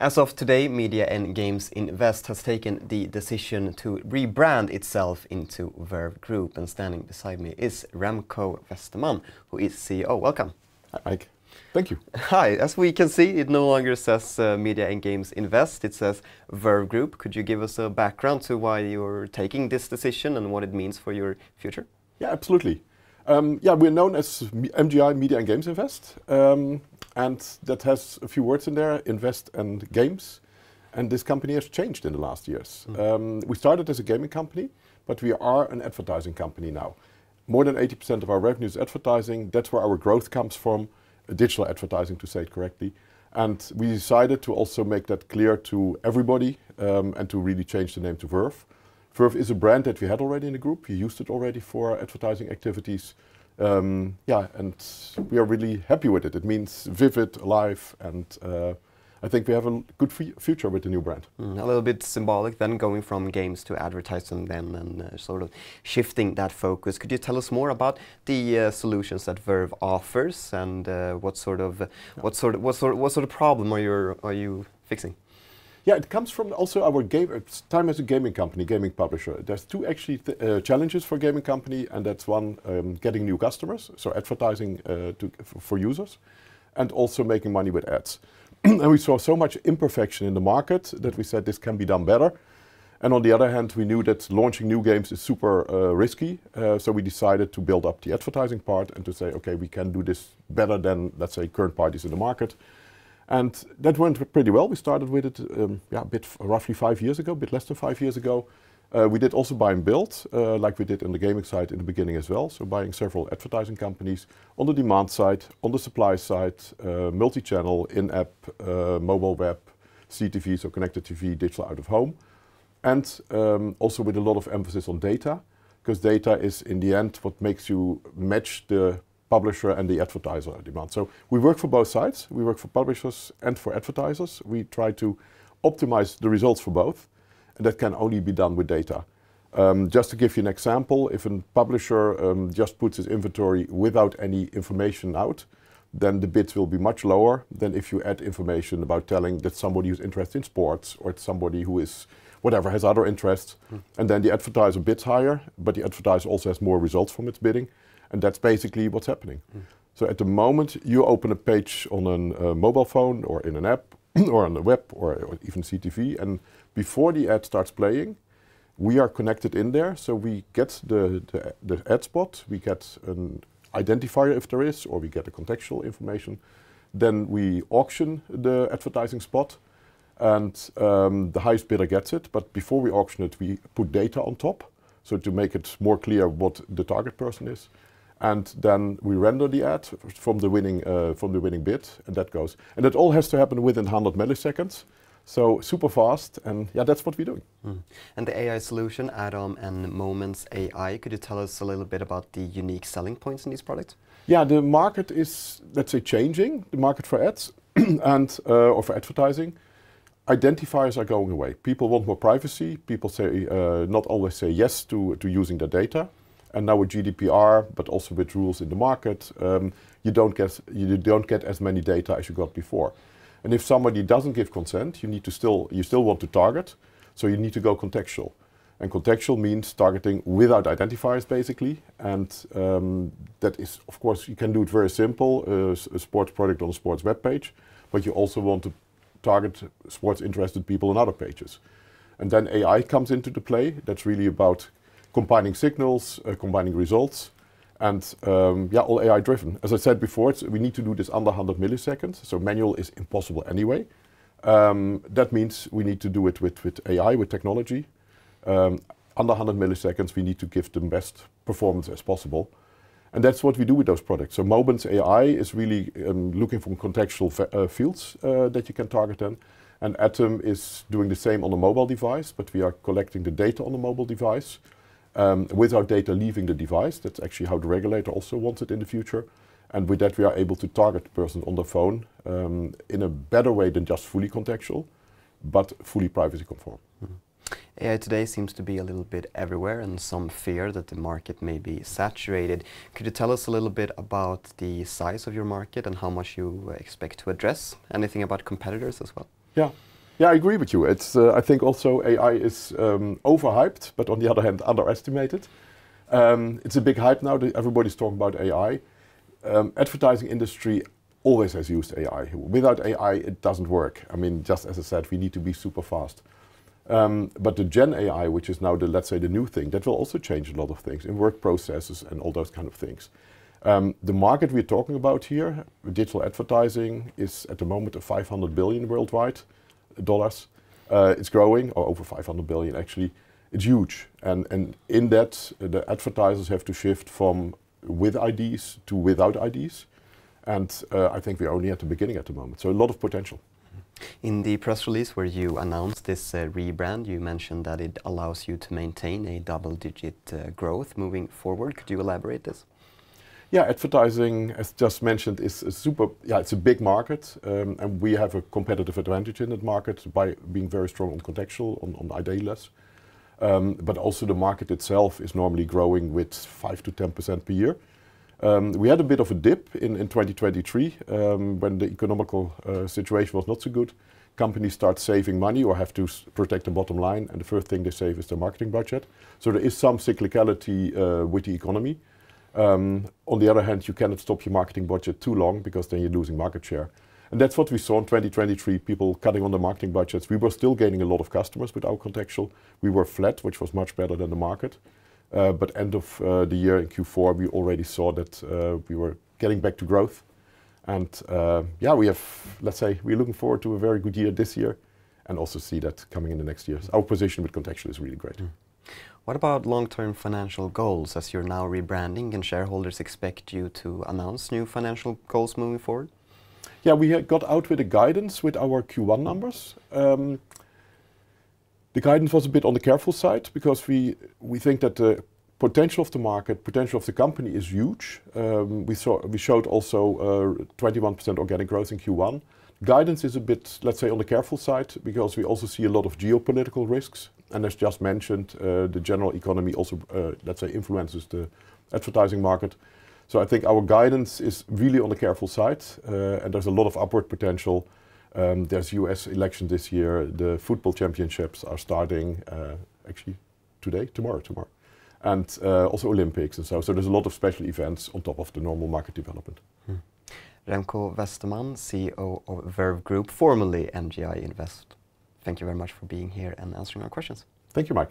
As of today, Media and Games Invest has taken the decision to rebrand itself into Verve Group, and standing beside me is Remco Westermann, who is CEO. Welcome. Hi, Ike. Thank you. Hi. As we can see, it no longer says Media and Games Invest, it says Verve Group. Could you give us a background to why you're taking this decision and what it means for your future? Yeah, absolutely. We're known as MGI, Media and Games Invest. And that has a few words in there, invest and games. And this company has changed in the last years. We started as a gaming company, but we are an advertising company now. More than 80% of our revenue is advertising. That's where our growth comes from, digital advertising to say it correctly. And we decided to also make that clear to everybody and to really change the name to Verve. Verve is a brand that we had already in the group. We used it already for advertising activities. And we are really happy with it. It means vivid, alive, and I think we have a good future with the new brand. A little bit symbolic then, going from games to advertising then, and sort of shifting that focus. Could you tell us more about the solutions that Verve offers, and what sort of problem are you fixing? Yeah, it comes from also our time as a gaming company, gaming publisher. There's two actually challenges for a gaming company, and that's one, getting new customers, so advertising for users, and also making money with ads. And we saw so much imperfection in the market that we said this can be done better. And on the other hand, we knew that launching new games is super risky, so we decided to build up the advertising part and to say, okay, we can do this better than, let's say, current parties in the market. And that went pretty well. We started with it roughly 5 years ago, a bit less than 5 years ago. We did also buy and build, like we did on the gaming side in the beginning as well. So buying several advertising companies on the demand side, on the supply side, multi-channel, in-app, mobile web, CTV, so connected TV, digital out of home. And also with a lot of emphasis on data, because data is in the end what makes you match the publisher and the advertiser demand. So we work for both sides. We work for publishers and for advertisers. We try to optimize the results for both, and that can only be done with data. Just to give you an example, if a publisher just puts his inventory without any information out, then the bids will be much lower than if you add information about telling that somebody who's interested in sports, or it's somebody who is whatever, has other interests, and then the advertiser bids higher, but the advertiser also has more results from its bidding. And that's basically what's happening. So at the moment, you open a page on a mobile phone or in an app or on the web or even CTV, and before the ad starts playing, we are connected in there. So we get the ad spot, we get an identifier if there is, or we get the contextual information. Then we auction the advertising spot, and the highest bidder gets it. But before we auction it, we put data on top, so to make it more clear what the target person is. And then we render the ad from the winning bid, and that goes. And that all has to happen within 100 milliseconds. So super fast, and yeah, that's what we're doing. And the AI solution, Atom and Moments AI, could you tell us a little bit about the unique selling points in these products? Yeah, the market is, let's say, changing, the market for ads and or for advertising. Identifiers are going away. People want more privacy. People say not always say yes to using their data. And now with GDPR, but also with rules in the market, you don't get as many data as you got before. And if somebody doesn't give consent, you still want to target, so you need to go contextual. And contextual means targeting without identifiers, basically. And that is, of course, you can do it very simple, a sports product on a sports web page, but you also want to target sports interested people on other pages. And then AI comes into the play. That's really about combining signals, combining results, and all AI driven. As I said before, we need to do this under 100 milliseconds, so manual is impossible anyway. That means we need to do it with AI, with technology. Under 100 milliseconds, we need to give the best performance as possible. And that's what we do with those products. So Moments AI is really looking for contextual fields that you can target in. And Atom is doing the same on a mobile device, but we are collecting the data on the mobile device without data leaving the device. That's actually how the regulator also wants it in the future. And with that, we are able to target the person on the phone in a better way than just fully contextual, but fully privacy conform. AI today seems to be a little bit everywhere, and some fear that the market may be saturated. Could you tell us a little bit about the size of your market and how much you expect to address? Anything about competitors as well? Yeah. Yeah, I agree with you. It's, I think also AI is overhyped, but on the other hand, underestimated. It's a big hype now. Everybody's talking about AI. Advertising industry always has used AI. Without AI, it doesn't work. I mean, just as I said, we need to be super fast. But the Gen AI, which is now the, let's say, the new thing, that will also change a lot of things in work processes and all those kind of things. The market we're talking about here, digital advertising, is at the moment of $500 billion worldwide dollars. It's growing, or over 500 billion actually. It's huge, and in that the advertisers have to shift from with IDs to without IDs, and I think we're only at the beginning at the moment. So a lot of potential. In the press release where you announced this rebrand, you mentioned that it allows you to maintain a double-digit growth moving forward. Could you elaborate this? Yeah, advertising, as just mentioned, is a it's a big market, and we have a competitive advantage in that market by being very strong on contextual, on ID-less. But also the market itself is normally growing with 5 to 10% per year. We had a bit of a dip in 2023 when the economical situation was not so good. Companies start saving money or have to protect the bottom line, and the first thing they save is their marketing budget. So there is some cyclicality with the economy. On the other hand, you cannot stop your marketing budget too long because then you're losing market share. And that's what we saw in 2023, people cutting on their marketing budgets. We were still gaining a lot of customers with our contextual. We were flat, which was much better than the market. But end of the year in Q4, we already saw that we were getting back to growth. And yeah, we have, let's say, we're looking forward to a very good year this year and also see that coming in the next years. Our position with contextual is really great. What about long-term financial goals? As you're now rebranding, can shareholders expect you to announce new financial goals moving forward? Yeah, we got out with a guidance with our Q1 numbers. The guidance was a bit on the careful side because we think that the potential of the market, potential of the company is huge. We showed also 21% organic growth in Q1. Guidance is a bit, let's say, on the careful side because we also see a lot of geopolitical risks. And as just mentioned, the general economy also, let's say, influences the advertising market. So I think our guidance is really on the careful side, and there's a lot of upward potential. There's US election this year. The football championships are starting actually tomorrow. And also Olympics and so there's a lot of special events on top of the normal market development. Remco Westermann, CEO of Verve Group, formerly MGI Invest. Thank you very much for being here and answering our questions. Thank you, Mike.